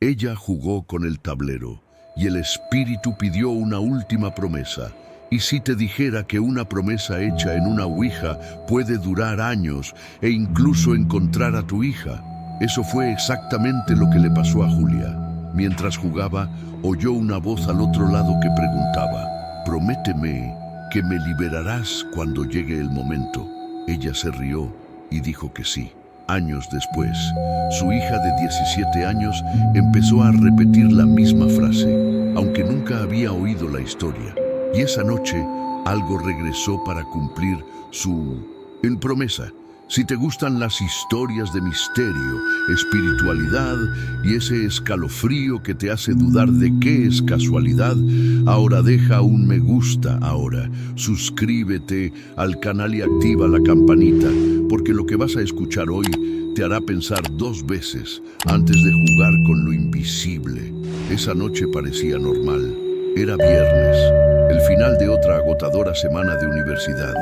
Ella jugó con el tablero y el espíritu pidió una última promesa. ¿Y si te dijera que una promesa hecha en una ouija puede durar años e incluso encontrar a tu hija? Eso fue exactamente lo que le pasó a Julia. Mientras jugaba, oyó una voz al otro lado que preguntaba: «Prométeme que me liberarás cuando llegue el momento». Ella se rió y dijo que sí. Años después, su hija de 17 años empezó a repetir la misma frase, aunque nunca había oído la historia. Y esa noche, algo regresó para cumplir su promesa. Si te gustan las historias de misterio, espiritualidad y ese escalofrío que te hace dudar de qué es casualidad, ahora deja un me gusta ahora. Suscríbete al canal y activa la campanita, porque lo que vas a escuchar hoy te hará pensar 2 veces antes de jugar con lo invisible. Esa noche parecía normal. Era viernes, el final de otra agotadora semana de universidad,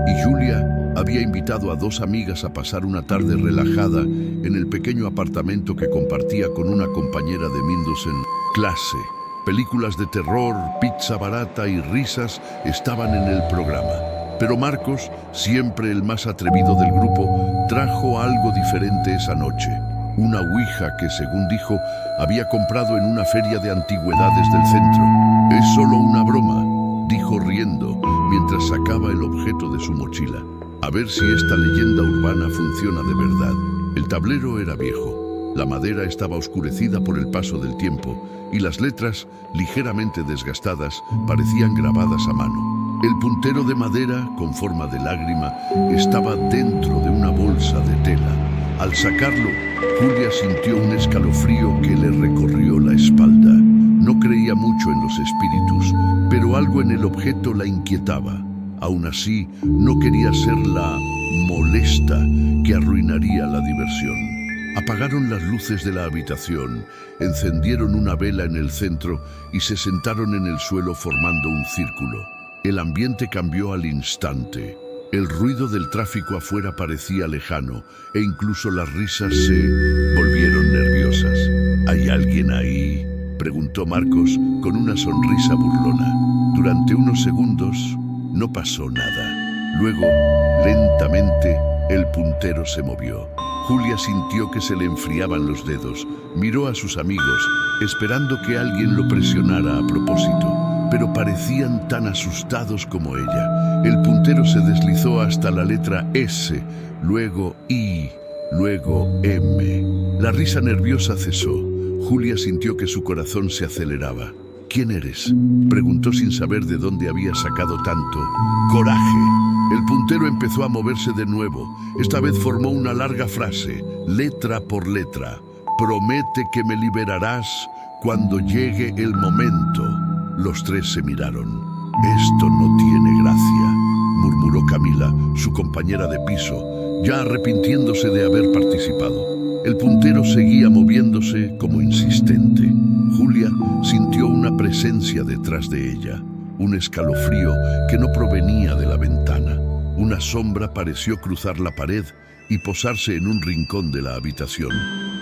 y Julia había invitado a 2 amigas a pasar una tarde relajada en el pequeño apartamento que compartía con una compañera de Mendoza. Clase, películas de terror, pizza barata y risas estaban en el programa. Pero Marcos, siempre el más atrevido del grupo, trajo algo diferente esa noche. Una ouija que, según dijo, había comprado en una feria de antigüedades del centro. «Es solo una broma», dijo riendo mientras sacaba el objeto de su mochila. A ver si esta leyenda urbana funciona de verdad. El tablero era viejo, la madera estaba oscurecida por el paso del tiempo y las letras, ligeramente desgastadas, parecían grabadas a mano. El puntero de madera, con forma de lágrima, estaba dentro de una bolsa de tela. Al sacarlo, Julia sintió un escalofrío que le recorrió la espalda. No creía mucho en los espíritus, pero algo en el objeto la inquietaba. Aún así, no quería ser la molesta que arruinaría la diversión. Apagaron las luces de la habitación, encendieron una vela en el centro y se sentaron en el suelo formando un círculo. El ambiente cambió al instante. El ruido del tráfico afuera parecía lejano e incluso las risas se volvieron nerviosas. ¿Hay alguien ahí?, preguntó Marcos con una sonrisa burlona. Durante unos segundos no pasó nada. Luego, lentamente, el puntero se movió. Julia sintió que se le enfriaban los dedos. Miró a sus amigos, esperando que alguien lo presionara a propósito, pero parecían tan asustados como ella. El puntero se deslizó hasta la letra S, luego I, luego M. La risa nerviosa cesó. Julia sintió que su corazón se aceleraba. «¿Quién eres?», preguntó sin saber de dónde había sacado tanto coraje. El puntero empezó a moverse de nuevo. Esta vez formó una larga frase, letra por letra. «Promete que me liberarás cuando llegue el momento». Los 3 se miraron. «Esto no tiene gracia», murmuró Camila, su compañera de piso, ya arrepintiéndose de haber participado. El puntero seguía moviéndose como insistente. Julia sintió una presencia detrás de ella, un escalofrío que no provenía de la ventana. Una sombra pareció cruzar la pared y posarse en un rincón de la habitación.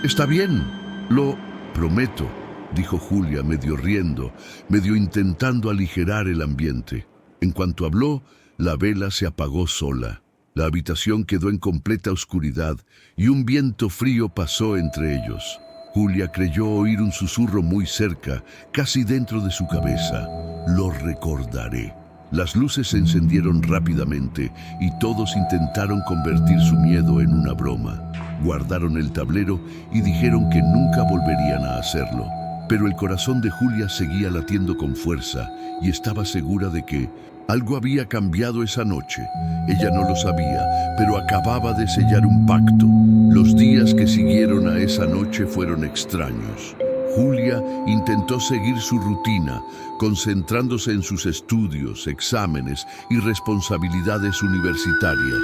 «Está bien, lo prometo», dijo Julia, medio riendo, medio intentando aligerar el ambiente. En cuanto habló, la vela se apagó sola. La habitación quedó en completa oscuridad y un viento frío pasó entre ellos. Julia creyó oír un susurro muy cerca, casi dentro de su cabeza. «Lo recordaré». Las luces se encendieron rápidamente y todos intentaron convertir su miedo en una broma. Guardaron el tablero y dijeron que nunca volverían a hacerlo. Pero el corazón de Julia seguía latiendo con fuerza y estaba segura de que algo había cambiado esa noche. Ella no lo sabía, pero acababa de sellar un pacto. Los días que siguieron a esa noche fueron extraños. Julia intentó seguir su rutina, concentrándose en sus estudios, exámenes y responsabilidades universitarias.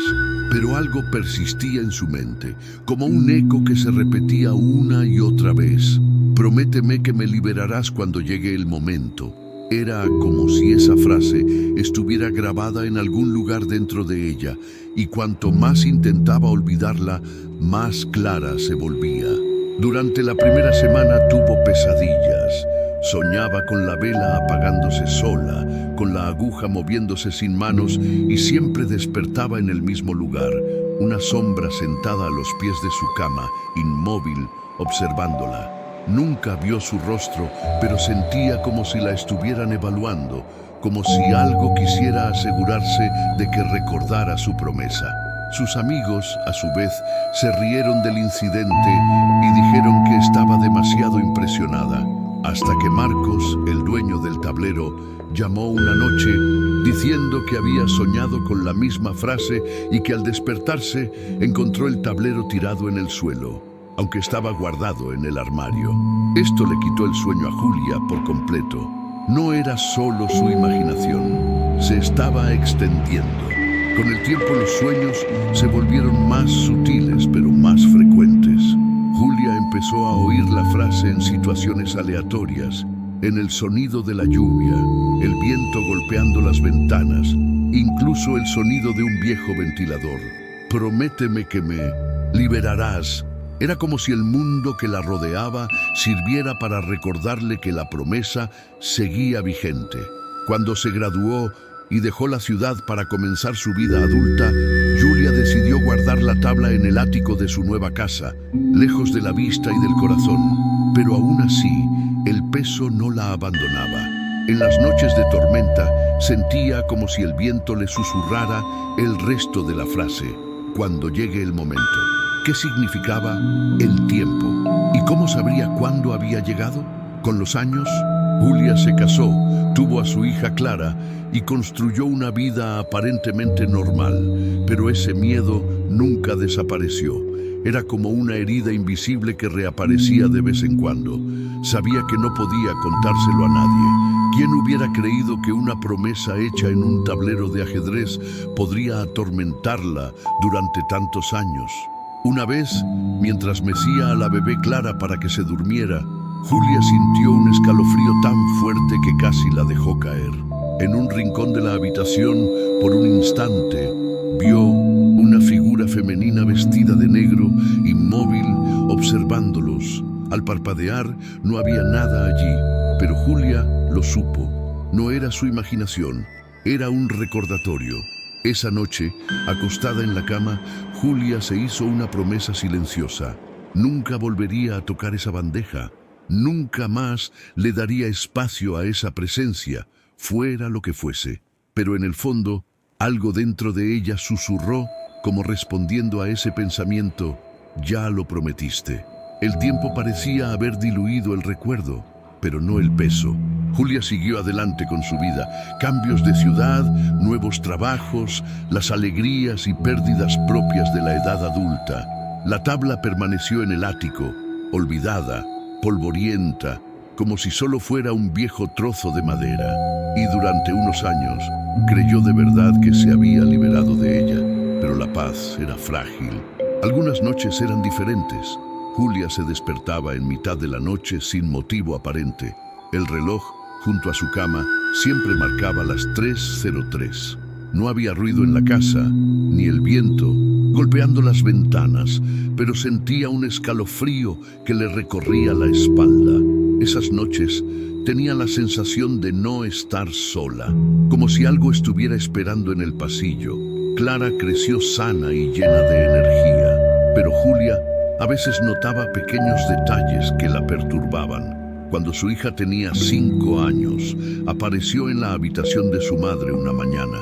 Pero algo persistía en su mente, como un eco que se repetía una y otra vez. «Prométeme que me liberarás cuando llegue el momento». Era como si esa frase estuviera grabada en algún lugar dentro de ella, y cuanto más intentaba olvidarla, más clara se volvía. Durante la primera semana tuvo pesadillas. Soñaba con la vela apagándose sola, con la aguja moviéndose sin manos y siempre despertaba en el mismo lugar, una sombra sentada a los pies de su cama, inmóvil, observándola. Nunca vio su rostro, pero sentía como si la estuvieran evaluando, como si algo quisiera asegurarse de que recordara su promesa. Sus amigos, a su vez, se rieron del incidente y dijeron que estaba demasiado impresionada, hasta que Marcos, el dueño del tablero, llamó una noche diciendo que había soñado con la misma frase y que al despertarse encontró el tablero tirado en el suelo, aunque estaba guardado en el armario. Esto le quitó el sueño a Julia por completo. No era solo su imaginación, se estaba extendiendo. Con el tiempo los sueños se volvieron más sutiles pero más frecuentes. Julia empezó a oír la frase en situaciones aleatorias, en el sonido de la lluvia, el viento golpeando las ventanas, incluso el sonido de un viejo ventilador. Prométeme que me liberarás. Era como si el mundo que la rodeaba sirviera para recordarle que la promesa seguía vigente. Cuando se graduó y dejó la ciudad para comenzar su vida adulta, Julia decidió guardar la tabla en el ático de su nueva casa, lejos de la vista y del corazón. Pero aún así, el peso no la abandonaba. En las noches de tormenta, sentía como si el viento le susurrara el resto de la frase, cuando llegue el momento. ¿Qué significaba el tiempo? ¿Y cómo sabría cuándo había llegado? Con los años, Julia se casó, tuvo a su hija Clara y construyó una vida aparentemente normal, pero ese miedo nunca desapareció. Era como una herida invisible que reaparecía de vez en cuando. Sabía que no podía contárselo a nadie. ¿Quién hubiera creído que una promesa hecha en un tablero de ajedrez podría atormentarla durante tantos años? Una vez, mientras mecía a la bebé Clara para que se durmiera, Julia sintió un escalofrío tan fuerte que casi la dejó caer. En un rincón de la habitación, por un instante, vio una figura femenina vestida de negro, inmóvil, observándolos. Al parpadear, no había nada allí, pero Julia lo supo. No era su imaginación, era un recordatorio. Esa noche, acostada en la cama, Julia se hizo una promesa silenciosa. Nunca volvería a tocar esa bandeja. Nunca más le daría espacio a esa presencia, fuera lo que fuese. Pero en el fondo, algo dentro de ella susurró, como respondiendo a ese pensamiento: ya lo prometiste. El tiempo parecía haber diluido el recuerdo, pero no el peso. Julia siguió adelante con su vida. Cambios de ciudad, nuevos trabajos, las alegrías y pérdidas propias de la edad adulta. La tabla permaneció en el ático, olvidada, polvorienta, como si solo fuera un viejo trozo de madera. Y durante unos años creyó de verdad que se había liberado de ella, pero la paz era frágil. Algunas noches eran diferentes. Julia se despertaba en mitad de la noche sin motivo aparente. El reloj, junto a su cama, siempre marcaba las 3:03. No había ruido en la casa, ni el viento golpeando las ventanas, pero sentía un escalofrío que le recorría la espalda. Esas noches tenía la sensación de no estar sola, como si algo estuviera esperando en el pasillo. Clara creció sana y llena de energía, pero Julia a veces notaba pequeños detalles que la perturbaban. Cuando su hija tenía 5 años, apareció en la habitación de su madre una mañana,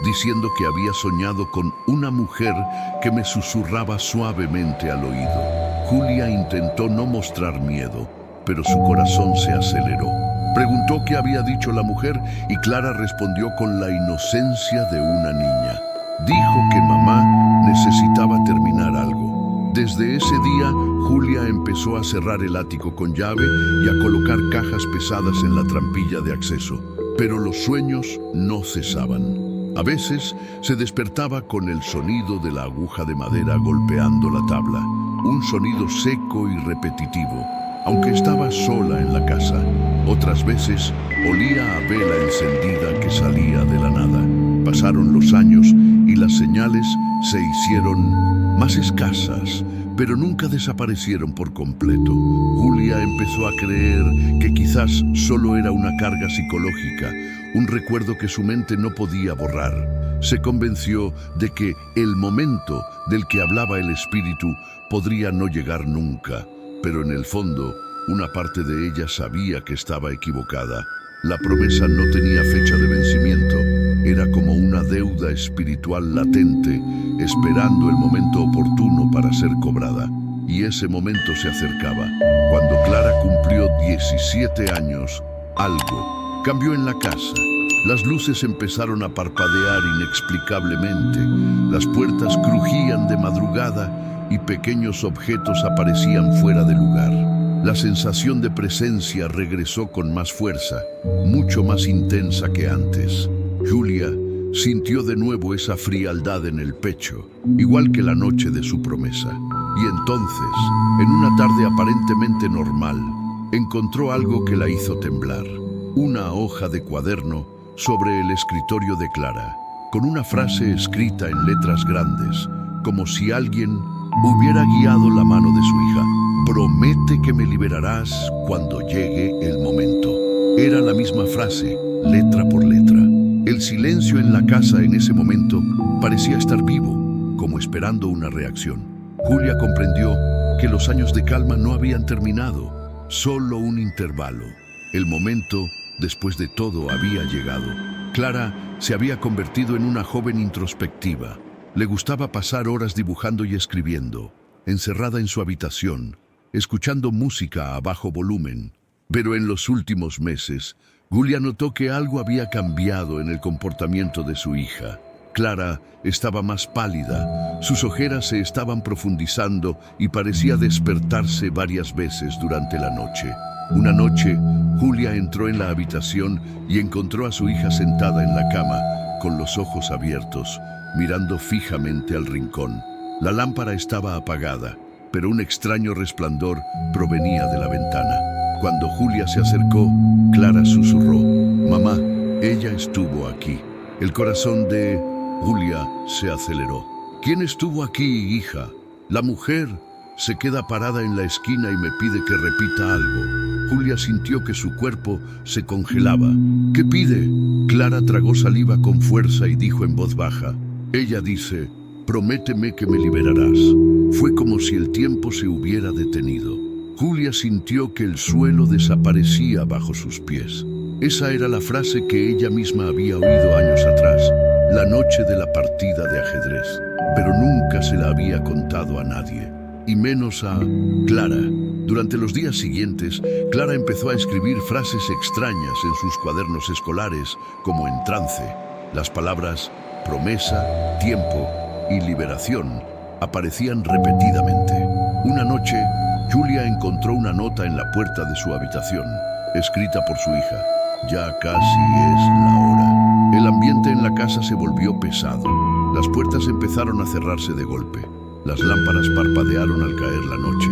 diciendo que había soñado con una mujer que me susurraba suavemente al oído. Julia intentó no mostrar miedo, pero su corazón se aceleró. Preguntó qué había dicho la mujer y Clara respondió con la inocencia de una niña. Dijo que mamá necesitaba terminar algo. Desde ese día, Julia empezó a cerrar el ático con llave y a colocar cajas pesadas en la trampilla de acceso. Pero los sueños no cesaban. A veces se despertaba con el sonido de la aguja de madera golpeando la tabla, un sonido seco y repetitivo, aunque estaba sola en la casa. Otras veces olía a vela encendida que salía de la nada. Pasaron los años y las señales se hicieron más escasas, pero nunca desaparecieron por completo. Julia empezó a creer que quizás solo era una carga psicológica, un recuerdo que su mente no podía borrar. Se convenció de que el momento del que hablaba el espíritu podría no llegar nunca, pero en el fondo, una parte de ella sabía que estaba equivocada. La promesa no tenía fecha de vencimiento, era como una deuda espiritual latente, esperando el momento oportuno para ser cobrada. Y ese momento se acercaba. Cuando Clara cumplió 17 años, algo cambió en la casa. Las luces empezaron a parpadear inexplicablemente, las puertas crujían de madrugada y pequeños objetos aparecían fuera de lugar. La sensación de presencia regresó con más fuerza, mucho más intensa que antes. Julia sintió de nuevo esa frialdad en el pecho, igual que la noche de su promesa. Y entonces, en una tarde aparentemente normal, encontró algo que la hizo temblar. Una hoja de cuaderno sobre el escritorio de Clara, con una frase escrita en letras grandes, como si alguien hubiera guiado la mano de su hija. Promete que me liberarás cuando llegue el momento. Era la misma frase, letra por letra. El silencio en la casa en ese momento parecía estar vivo, como esperando una reacción. Julia comprendió que los años de calma no habían terminado, solo un intervalo. El momento, después de todo, había llegado. Clara se había convertido en una joven introspectiva. Le gustaba pasar horas dibujando y escribiendo, encerrada en su habitación, escuchando música a bajo volumen. Pero en los últimos meses, Julia notó que algo había cambiado en el comportamiento de su hija. Clara estaba más pálida, sus ojeras se estaban profundizando y parecía despertarse varias veces durante la noche. Una noche, Julia entró en la habitación y encontró a su hija sentada en la cama, con los ojos abiertos, mirando fijamente al rincón. La lámpara estaba apagada, pero un extraño resplandor provenía de la ventana. Cuando Julia se acercó, Clara susurró: «Mamá, ella estuvo aquí». El corazón de Julia se aceleró. «¿Quién estuvo aquí, hija?» «La mujer se queda parada en la esquina y me pide que repita algo». Julia sintió que su cuerpo se congelaba. «¿Qué pide?» Clara tragó saliva con fuerza y dijo en voz baja: «Ella dice, prométeme que me liberarás». Fue como si el tiempo se hubiera detenido. Julia sintió que el suelo desaparecía bajo sus pies. Esa era la frase que ella misma había oído años atrás, la noche de la partida de ajedrez, pero nunca se la había contado a nadie, y menos a Clara. Durante los días siguientes, Clara empezó a escribir frases extrañas en sus cuadernos escolares, como en trance. Las palabras promesa, tiempo y liberación aparecían repetidamente. Una noche, Julia encontró una nota en la puerta de su habitación, escrita por su hija. «Ya casi es la hora». El ambiente en la casa se volvió pesado. Las puertas empezaron a cerrarse de golpe. Las lámparas parpadearon al caer la noche,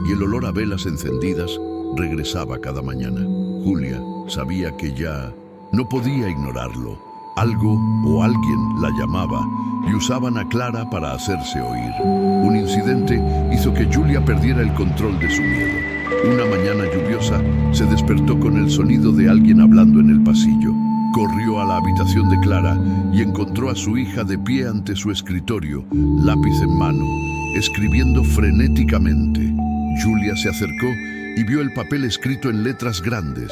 y el olor a velas encendidas regresaba cada mañana. Julia sabía que ya no podía ignorarlo. Algo o alguien la llamaba y usaban a Clara para hacerse oír. Un incidente hizo que Julia perdiera el control de su miedo. Una mañana lluviosa se despertó con el sonido de alguien hablando en el pasillo. Corrió a la habitación de Clara y encontró a su hija de pie ante su escritorio, lápiz en mano, escribiendo frenéticamente. Julia se acercó y vio el papel escrito en letras grandes: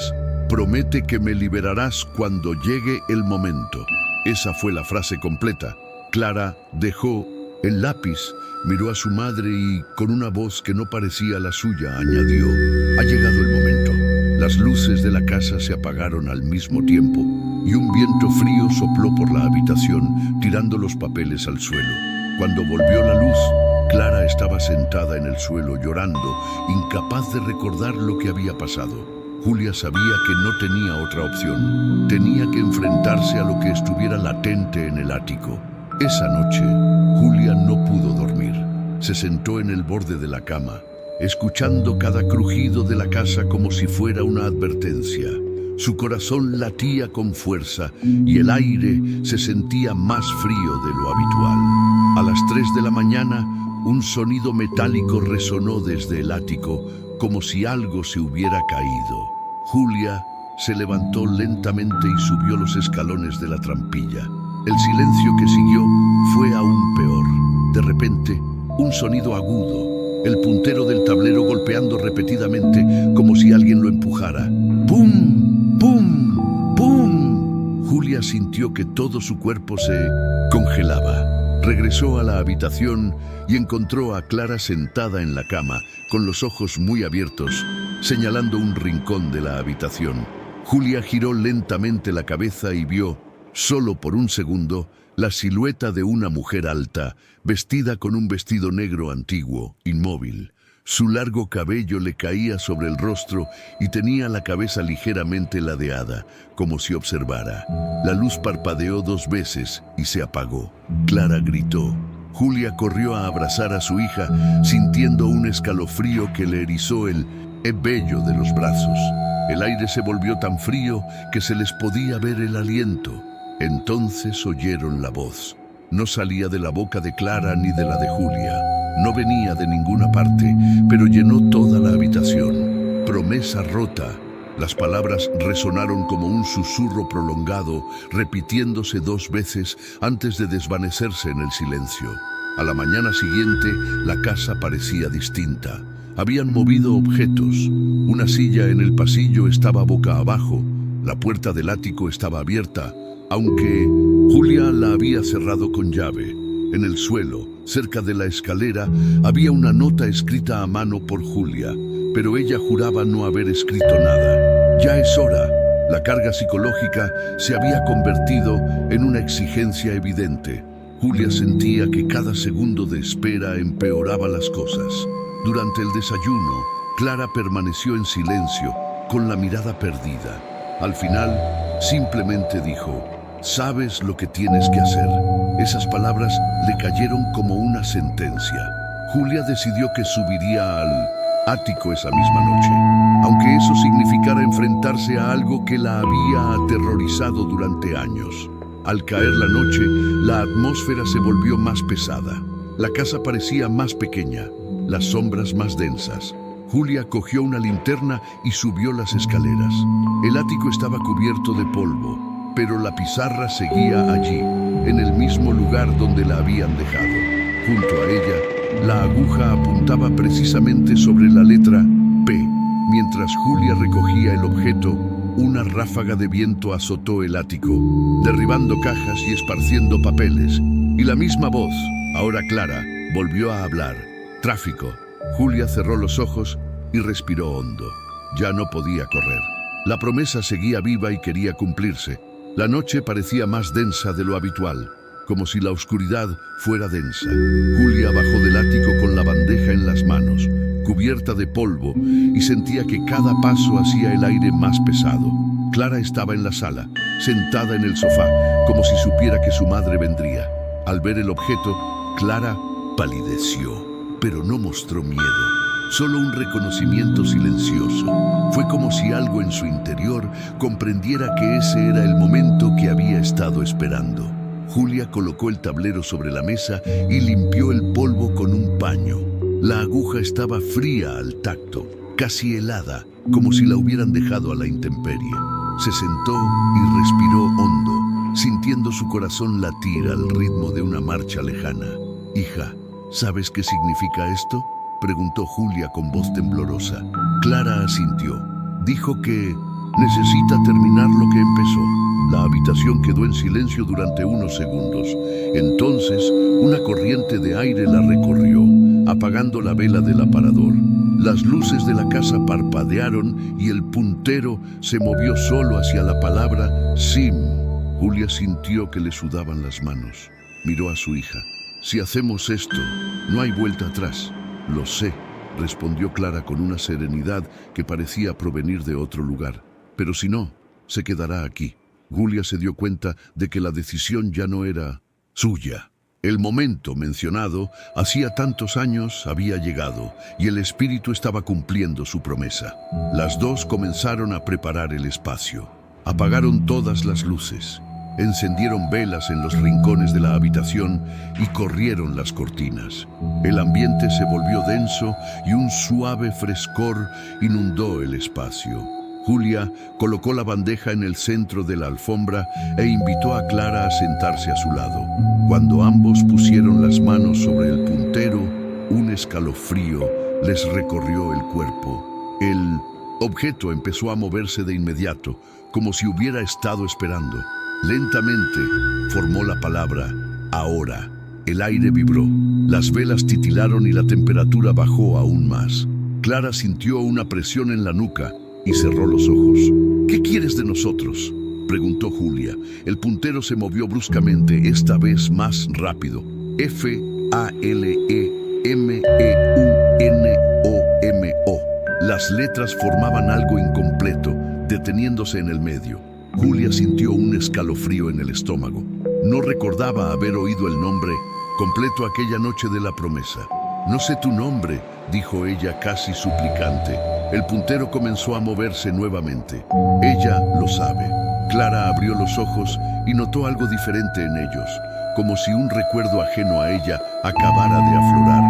«Promete que me liberarás cuando llegue el momento». Esa fue la frase completa. Clara dejó el lápiz, miró a su madre y, con una voz que no parecía la suya, añadió: «Ha llegado el momento». Las luces de la casa se apagaron al mismo tiempo y un viento frío sopló por la habitación, tirando los papeles al suelo. Cuando volvió la luz, Clara estaba sentada en el suelo llorando, incapaz de recordar lo que había pasado. Julia sabía que no tenía otra opción. Tenía que enfrentarse a lo que estuviera latente en el ático. Esa noche, Julia no pudo dormir. Se sentó en el borde de la cama, escuchando cada crujido de la casa como si fuera una advertencia. Su corazón latía con fuerza y el aire se sentía más frío de lo habitual. A las 3 de la mañana, Un sonido metálico resonó desde el ático, como si algo se hubiera caído. Julia se levantó lentamente y subió los escalones de la trampilla. El silencio que siguió fue aún peor. De repente, un sonido agudo, el puntero del tablero golpeando repetidamente como si alguien lo empujara. ¡Pum! ¡Pum! ¡Pum! Julia sintió que todo su cuerpo se congelaba. Regresó a la habitación y encontró a Clara sentada en la cama, con los ojos muy abiertos, señalando un rincón de la habitación. Julia giró lentamente la cabeza y vio, solo por un segundo, la silueta de una mujer alta, vestida con un vestido negro antiguo, inmóvil. Su largo cabello le caía sobre el rostro y tenía la cabeza ligeramente ladeada, como si observara. La luz parpadeó 2 veces y se apagó. Clara gritó. Julia corrió a abrazar a su hija, sintiendo un escalofrío que le erizó el vello de los brazos. El aire se volvió tan frío que se les podía ver el aliento. Entonces oyeron la voz. No salía de la boca de Clara ni de la de Julia. No venía de ninguna parte, pero llenó toda la habitación. Promesa rota. Las palabras resonaron como un susurro prolongado, repitiéndose 2 veces antes de desvanecerse en el silencio. A la mañana siguiente, la casa parecía distinta. Habían movido objetos. Una silla en el pasillo estaba boca abajo. La puerta del ático estaba abierta, aunque Julia la había cerrado con llave. En el suelo, cerca de la escalera, había una nota escrita a mano por Julia, pero ella juraba no haber escrito nada. Ya es hora. La carga psicológica se había convertido en una exigencia evidente. Julia sentía que cada segundo de espera empeoraba las cosas. Durante el desayuno, Clara permaneció en silencio, con la mirada perdida. Al final, simplemente dijo: «Sabes lo que tienes que hacer». Esas palabras le cayeron como una sentencia. Julia decidió que subiría al ático esa misma noche, aunque eso significara enfrentarse a algo que la había aterrorizado durante años. Al caer la noche, la atmósfera se volvió más pesada. La casa parecía más pequeña, las sombras más densas. Julia cogió una linterna y subió las escaleras. El ático estaba cubierto de polvo, pero la pizarra seguía allí, en el mismo lugar donde la habían dejado. Junto a ella, la aguja apuntaba precisamente sobre la letra P. Mientras Julia recogía el objeto, una ráfaga de viento azotó el ático, derribando cajas y esparciendo papeles. Y la misma voz, ahora clara, volvió a hablar. «Tráfico». Julia cerró los ojos y respiró hondo. Ya no podía correr. La promesa seguía viva y quería cumplirse. La noche parecía más densa de lo habitual, como si la oscuridad fuera densa. Julia bajó del ático con la bandeja en las manos, cubierta de polvo, y sentía que cada paso hacía el aire más pesado. Clara estaba en la sala, sentada en el sofá, como si supiera que su madre vendría. Al ver el objeto, Clara palideció, pero no mostró miedo, solo un reconocimiento silencioso. Fue como si algo en su interior comprendiera que ese era el momento que había estado esperando. Julia colocó el tablero sobre la mesa y limpió el polvo con un paño. La aguja estaba fría al tacto, casi helada, como si la hubieran dejado a la intemperie. Se sentó y respiró hondo, sintiendo su corazón latir al ritmo de una marcha lejana. «Hija, ¿sabes qué significa esto?», preguntó Julia con voz temblorosa. Clara asintió. Dijo que necesita terminar lo que empezó. La habitación quedó en silencio durante unos segundos. Entonces, una corriente de aire la recorrió, apagando la vela del aparador. Las luces de la casa parpadearon y el puntero se movió solo hacia la palabra «Sim». Julia sintió que le sudaban las manos. Miró a su hija. «Si hacemos esto, no hay vuelta atrás». «Lo sé», respondió Clara con una serenidad que parecía provenir de otro lugar. «Pero si no, se quedará aquí». Julia se dio cuenta de que la decisión ya no era suya. El momento mencionado, hacía tantos años, había llegado y el espíritu estaba cumpliendo su promesa. Las dos comenzaron a preparar el espacio. Apagaron todas las luces. Encendieron velas en los rincones de la habitación y corrieron las cortinas. El ambiente se volvió denso y un suave frescor inundó el espacio. Julia colocó la bandeja en el centro de la alfombra e invitó a Clara a sentarse a su lado. Cuando ambos pusieron las manos sobre el puntero, un escalofrío les recorrió el cuerpo. El objeto empezó a moverse de inmediato, como si hubiera estado esperando. Lentamente formó la palabra ahora. El aire vibró, las velas titilaron y la temperatura bajó aún más. Clara sintió una presión en la nuca y cerró los ojos. ¿Qué quieres de nosotros?, preguntó Julia. El puntero se movió bruscamente, esta vez más rápido. F-A-L-E-M-E-U-N-O-M-O. Las letras formaban algo incompleto, deteniéndose en el medio. Julia sintió un escalofrío en el estómago. No recordaba haber oído el nombre completo aquella noche de la promesa. No sé tu nombre, dijo ella casi suplicante. El puntero comenzó a moverse nuevamente. Ella lo sabe. Clara abrió los ojos y notó algo diferente en ellos, como si un recuerdo ajeno a ella acabara de aflorar.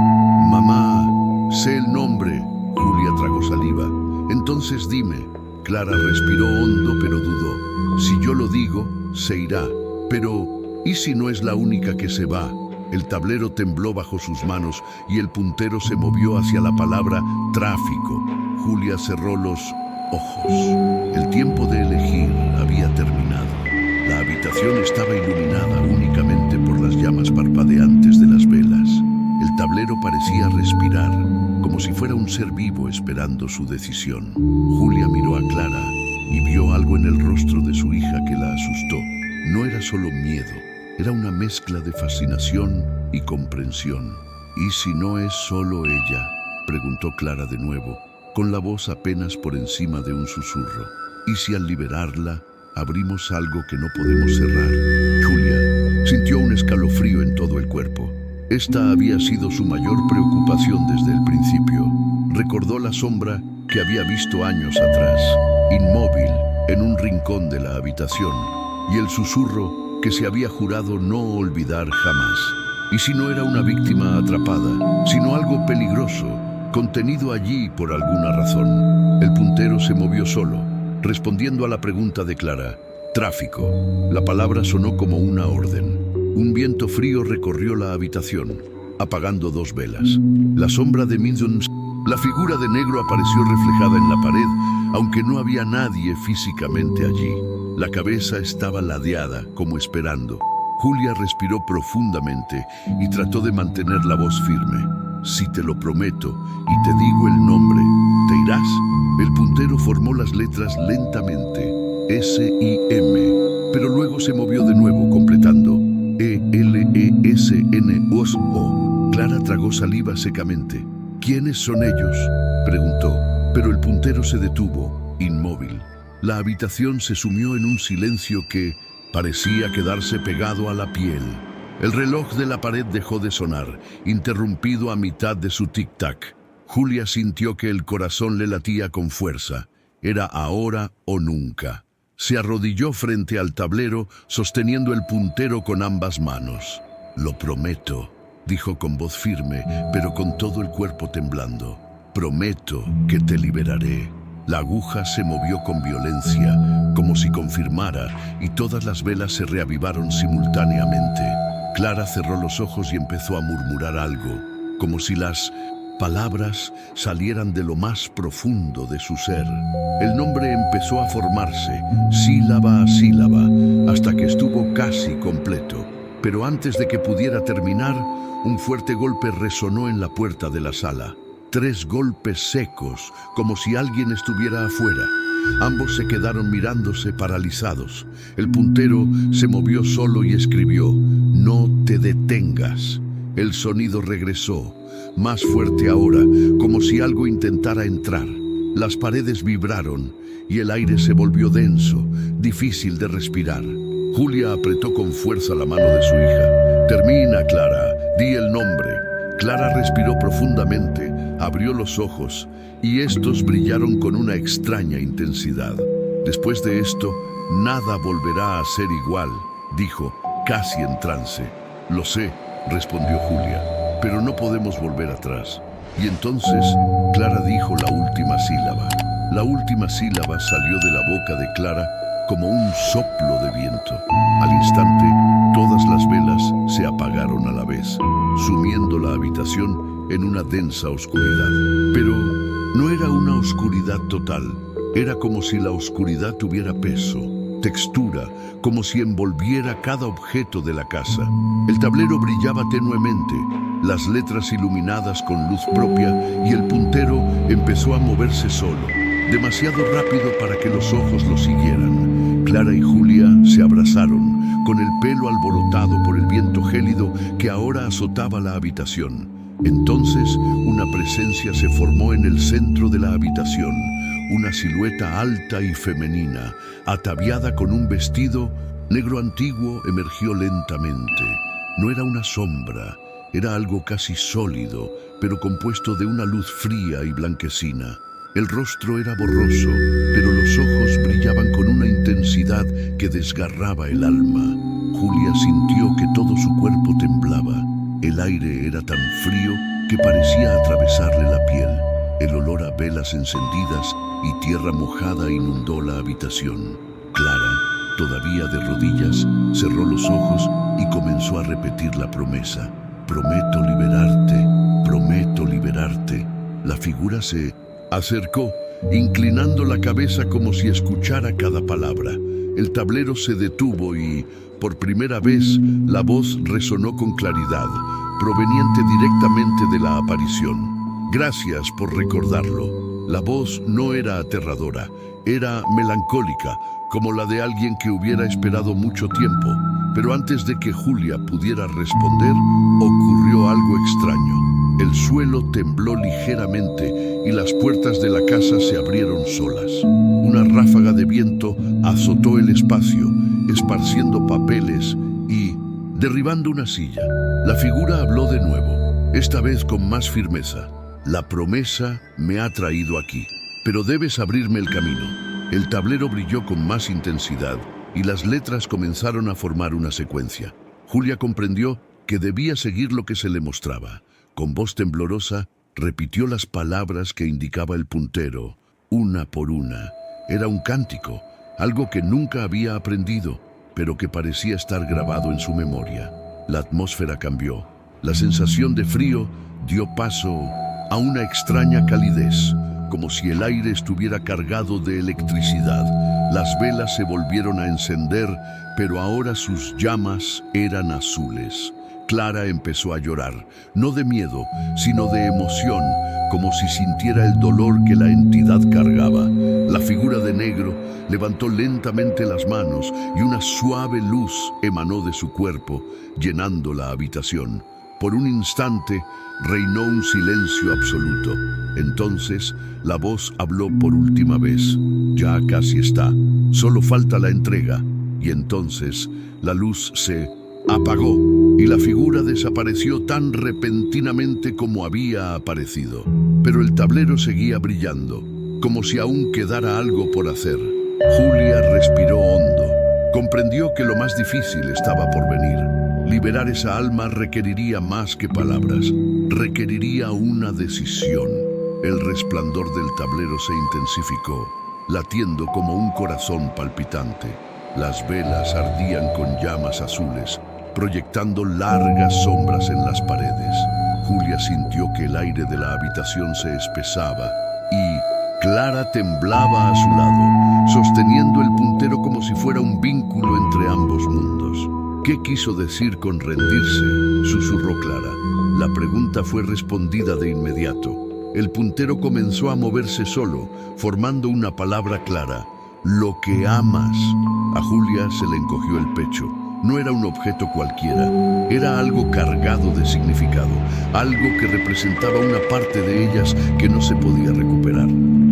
Mamá, sé el nombre. Julia tragó saliva. Entonces dime. Clara respiró hondo pero dudó. Si yo lo digo, se irá. Pero, ¿y si no es la única que se va? El tablero tembló bajo sus manos y el puntero se movió hacia la palabra tráfico. Julia cerró los ojos. El tiempo de elegir había terminado. La habitación estaba iluminada únicamente por las llamas parpadeantes de las velas. El tablero parecía respirar, como si fuera un ser vivo esperando su decisión. Julia miró a Clara y vio algo en el rostro de su hija que la asustó. No era solo miedo, era una mezcla de fascinación y comprensión. ¿Y si no es solo ella?, preguntó Clara de nuevo, con la voz apenas por encima de un susurro. ¿Y si al liberarla abrimos algo que no podemos cerrar? Julia sintió un escalofrío en todo el cuerpo. Esta había sido su mayor preocupación desde el principio. Recordó la sombra que había visto años atrás, inmóvil en un rincón de la habitación, y el susurro que se había jurado no olvidar jamás. ¿Y si no era una víctima atrapada, sino algo peligroso, contenido allí por alguna razón? El puntero se movió solo, respondiendo a la pregunta de Clara. Tráfico. La palabra sonó como una orden. Un viento frío recorrió la habitación, apagando dos velas. La sombra de Minson, la figura de negro, apareció reflejada en la pared, aunque no había nadie físicamente allí. La cabeza estaba ladeada, como esperando. Julia respiró profundamente y trató de mantener la voz firme. Si te lo prometo y te digo el nombre, ¿te irás? El puntero formó las letras lentamente, S-I-M, pero luego se movió de nuevo, completando E-L-E-S-N-O-S-O. Clara tragó saliva secamente. ¿Quiénes son ellos?, preguntó, pero el puntero se detuvo, inmóvil. La habitación se sumió en un silencio que parecía quedarse pegado a la piel. El reloj de la pared dejó de sonar, interrumpido a mitad de su tic-tac. Julia sintió que el corazón le latía con fuerza. Era ahora o nunca. Se arrodilló frente al tablero, sosteniendo el puntero con ambas manos. Lo prometo, dijo con voz firme, pero con todo el cuerpo temblando. Prometo que te liberaré. La aguja se movió con violencia, como si confirmara, y todas las velas se reavivaron simultáneamente. Clara cerró los ojos y empezó a murmurar algo, como si las palabras salieran de lo más profundo de su ser. El nombre empezó a formarse, sílaba a sílaba, hasta que estuvo casi completo. Pero antes de que pudiera terminar, un fuerte golpe resonó en la puerta de la sala. 3 golpes secos, como si alguien estuviera afuera. Ambos se quedaron mirándose paralizados. El puntero se movió solo y escribió: «No te detengas». El sonido regresó, más fuerte ahora, como si algo intentara entrar. Las paredes vibraron y el aire se volvió denso, difícil de respirar. Julia apretó con fuerza la mano de su hija. «Termina, Clara, di el nombre». Clara respiró profundamente, abrió los ojos y estos brillaron con una extraña intensidad. Después de esto, nada volverá a ser igual. dijo, casi en trance. Lo sé, respondió Julia, pero no podemos volver atrás. Y entonces Clara dijo la última sílaba. La última sílaba salió de la boca de Clara como un soplo de viento. Al instante, todas las velas se apagaron a la vez, sumiendo la habitación en una densa oscuridad. Pero no era una oscuridad total, era como si la oscuridad tuviera peso, textura, como si envolviera cada objeto de la casa. El tablero brillaba tenuemente, las letras iluminadas con luz propia y el puntero empezó a moverse solo, demasiado rápido para que los ojos lo siguieran. Clara y Julia se abrazaron, con el pelo alborotado por el viento gélido que ahora azotaba la habitación. Entonces, una presencia se formó en el centro de la habitación, una silueta alta y femenina, ataviada con un vestido negro antiguo, emergió lentamente. No era una sombra, era algo casi sólido, pero compuesto de una luz fría y blanquecina. El rostro era borroso, pero los ojos brillaban con una intensidad que desgarraba el alma. Julia sintió que todo su cuerpo temblaba. El aire era tan frío que parecía atravesarle la piel. El olor a velas encendidas y tierra mojada inundó la habitación. Clara, todavía de rodillas, cerró los ojos y comenzó a repetir la promesa. Prometo liberarte, prometo liberarte. La figura se acercó, inclinando la cabeza como si escuchara cada palabra. El tablero se detuvo y, por primera vez, la voz resonó con claridad, proveniente directamente de la aparición. Gracias por recordarlo. La voz no era aterradora, era melancólica, como la de alguien que hubiera esperado mucho tiempo. Pero antes de que Julia pudiera responder, ocurrió algo extraño. El suelo tembló ligeramente y las puertas de la casa se abrieron solas. Una ráfaga de viento azotó el espacio, esparciendo papeles y derribando una silla. La figura habló de nuevo, esta vez con más firmeza. La promesa me ha traído aquí, pero debes abrirme el camino. El tablero brilló con más intensidad y las letras comenzaron a formar una secuencia. Julia comprendió que debía seguir lo que se le mostraba. Con voz temblorosa, repitió las palabras que indicaba el puntero, una por una. Era un cántico, algo que nunca había aprendido, pero que parecía estar grabado en su memoria. La atmósfera cambió. La sensación de frío dio paso a una extraña calidez, como si el aire estuviera cargado de electricidad. Las velas se volvieron a encender, pero ahora sus llamas eran azules. Clara empezó a llorar, no de miedo, sino de emoción, como si sintiera el dolor que la entidad cargaba. La figura de negro levantó lentamente las manos y una suave luz emanó de su cuerpo, llenando la habitación. Por un instante reinó un silencio absoluto. Entonces la voz habló por última vez. Ya casi está, solo falta la entrega. Y entonces la luz se apagó y la figura desapareció tan repentinamente como había aparecido. Pero el tablero seguía brillando, como si aún quedara algo por hacer. Julia respiró hondo. Comprendió que lo más difícil estaba por venir. Liberar esa alma requeriría más que palabras, requeriría una decisión. El resplandor del tablero se intensificó, latiendo como un corazón palpitante. Las velas ardían con llamas azules, proyectando largas sombras en las paredes. Julia sintió que el aire de la habitación se espesaba y Clara temblaba a su lado, sosteniendo el puntero como si fuera un vínculo entre ambos mundos. ¿Qué quiso decir con rendirse?, susurró Clara. La pregunta fue respondida de inmediato. El puntero comenzó a moverse solo, formando una palabra clara: lo que amas. A Julia se le encogió el pecho. No era un objeto cualquiera, era algo cargado de significado, algo que representaba una parte de ellas que no se podía recuperar.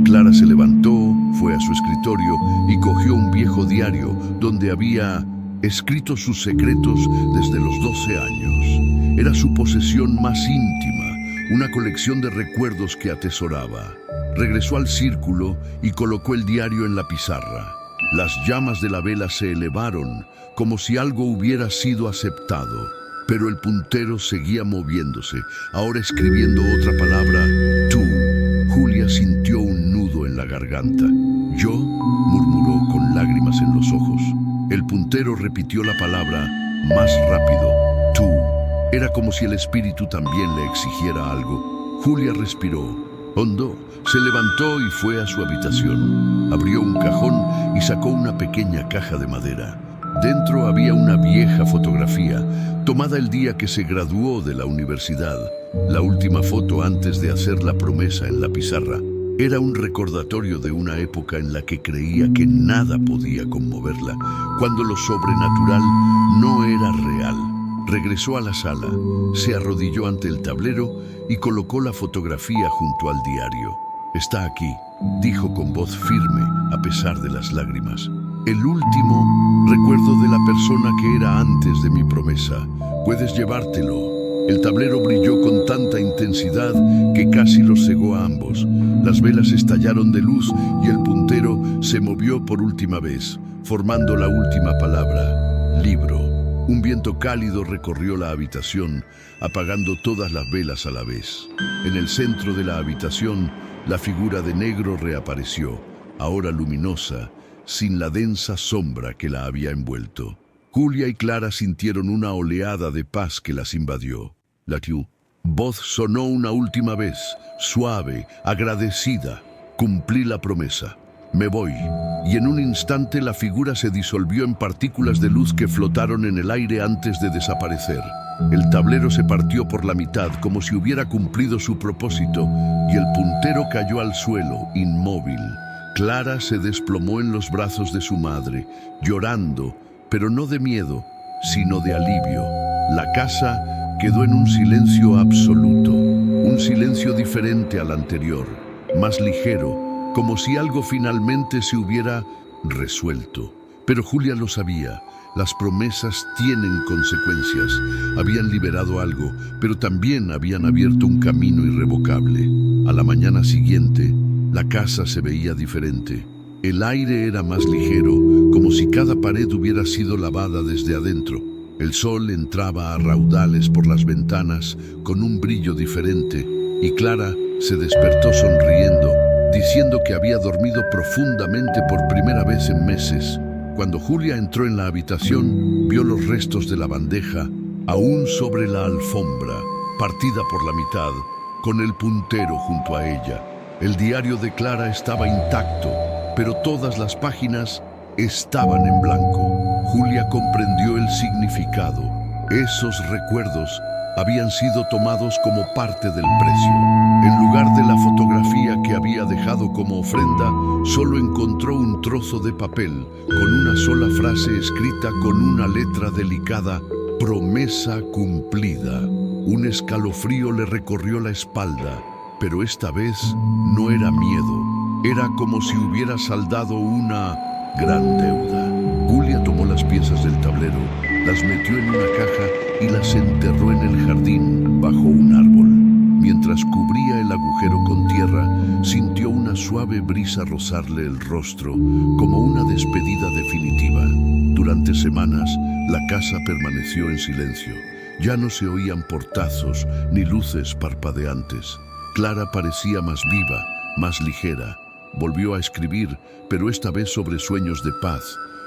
Clara se levantó, fue a su escritorio y cogió un viejo diario donde había escrito sus secretos desde los 12 años. Era su posesión más íntima, una colección de recuerdos que atesoraba. Regresó al círculo y colocó el diario en la pizarra. Las llamas de la vela se elevaron, como si algo hubiera sido aceptado. Pero el puntero seguía moviéndose, ahora escribiendo otra palabra, tú. Julia sintió un nudo en la garganta. Yo, murmuró con lágrimas en los ojos. El puntero repitió la palabra más rápido, tú. Era como si el espíritu también le exigiera algo. Julia respiró hondo, se levantó y fue a su habitación. Abrió un cajón y sacó una pequeña caja de madera. Dentro había una vieja fotografía, tomada el día que se graduó de la universidad. La última foto antes de hacer la promesa en la pizarra. Era un recordatorio de una época en la que creía que nada podía conmoverla, cuando lo sobrenatural no era real. Regresó a la sala, se arrodilló ante el tablero y colocó la fotografía junto al diario. Está aquí, dijo con voz firme, a pesar de las lágrimas. El último recuerdo de la persona que era antes de mi promesa. Puedes llevártelo. El tablero brilló con tanta intensidad que casi los cegó a ambos. Las velas estallaron de luz y el puntero se movió por última vez, formando la última palabra, libro. Un viento cálido recorrió la habitación, apagando todas las velas a la vez. En el centro de la habitación, la figura de negro reapareció, ahora luminosa, sin la densa sombra que la había envuelto. Julia y Clara sintieron una oleada de paz que las invadió. La voz sonó una última vez, suave, agradecida. Cumplí la promesa. Me voy. Y en un instante la figura se disolvió en partículas de luz que flotaron en el aire antes de desaparecer. El tablero se partió por la mitad como si hubiera cumplido su propósito y el puntero cayó al suelo, inmóvil. Clara se desplomó en los brazos de su madre, llorando, pero no de miedo, sino de alivio. La casa quedó en un silencio absoluto, un silencio diferente al anterior, más ligero, como si algo finalmente se hubiera resuelto. Pero Julia lo sabía, las promesas tienen consecuencias. Habían liberado algo, pero también habían abierto un camino irrevocable. A la mañana siguiente, la casa se veía diferente. El aire era más ligero, como si cada pared hubiera sido lavada desde adentro. El sol entraba a raudales por las ventanas con un brillo diferente y Clara se despertó sonriendo, diciendo que había dormido profundamente por primera vez en meses. Cuando Julia entró en la habitación, vio los restos de la bandeja aún sobre la alfombra, partida por la mitad, con el puntero junto a ella. El diario de Clara estaba intacto, pero todas las páginas estaban en blanco. Julia comprendió el significado. Esos recuerdos habían sido tomados como parte del precio. En lugar de la fotografía que había dejado como ofrenda, solo encontró un trozo de papel con una sola frase escrita con una letra delicada: promesa cumplida. Un escalofrío le recorrió la espalda, pero esta vez no era miedo. Era como si hubiera saldado una gran deuda. Julia tomó las piezas del tablero, las metió en una caja y las enterró en el jardín bajo un árbol. Mientras cubría el agujero con tierra, sintió una suave brisa rozarle el rostro, como una despedida definitiva. Durante semanas, la casa permaneció en silencio. Ya no se oían portazos ni luces parpadeantes. Clara parecía más viva, más ligera. Volvió a escribir, pero esta vez sobre sueños de paz,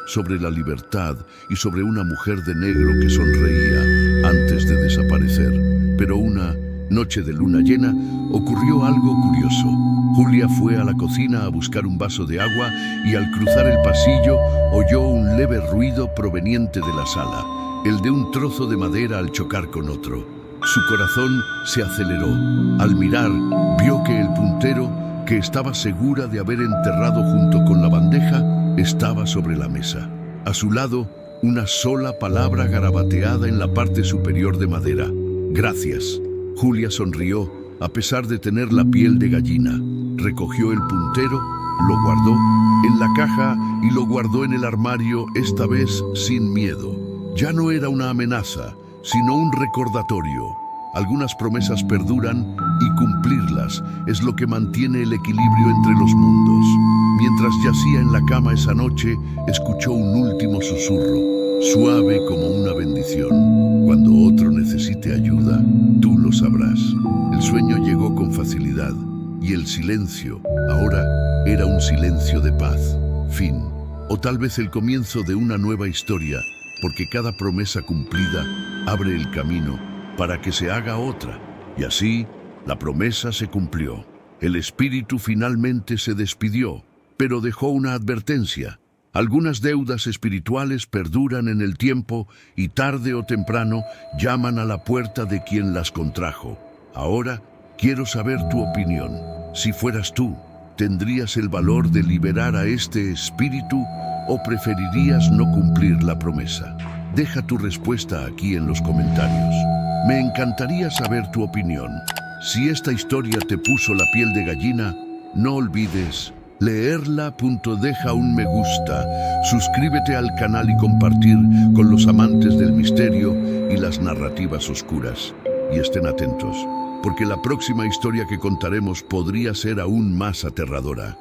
sobre la libertad y sobre una mujer de negro que sonreía antes de desaparecer. Pero una noche de luna llena ocurrió algo curioso. Julia fue a la cocina a buscar un vaso de agua y al cruzar el pasillo oyó un leve ruido proveniente de la sala, el de un trozo de madera al chocar con otro. Su corazón se aceleró. Al mirar, vio que el puntero, que estaba segura de haber enterrado junto con la bandeja, estaba sobre la mesa. A su lado, una sola palabra garabateada en la parte superior de madera: gracias. Julia sonrió, a pesar de tener la piel de gallina. Recogió el puntero, lo guardó en la caja y lo guardó en el armario, esta vez sin miedo. Ya no era una amenaza, sino un recordatorio. Algunas promesas perduran y cumplirlas es lo que mantiene el equilibrio entre los mundos. Mientras yacía en la cama esa noche, escuchó un último susurro, suave como una bendición. Cuando otro necesite ayuda, tú lo sabrás. El sueño llegó con facilidad y el silencio ahora era un silencio de paz. Fin. O tal vez el comienzo de una nueva historia, porque cada promesa cumplida abre el camino para que se haga otra. Y así, la promesa se cumplió. El espíritu finalmente se despidió, pero dejó una advertencia. Algunas deudas espirituales perduran en el tiempo y tarde o temprano llaman a la puerta de quien las contrajo. Ahora, quiero saber tu opinión. Si fueras tú, ¿tendrías el valor de liberar a este espíritu o preferirías no cumplir la promesa? Deja tu respuesta aquí en los comentarios. Me encantaría saber tu opinión. Si esta historia te puso la piel de gallina, no olvides leerla. Deja un me gusta, suscríbete al canal y compartir con los amantes del misterio y las narrativas oscuras. Y estén atentos, porque la próxima historia que contaremos podría ser aún más aterradora.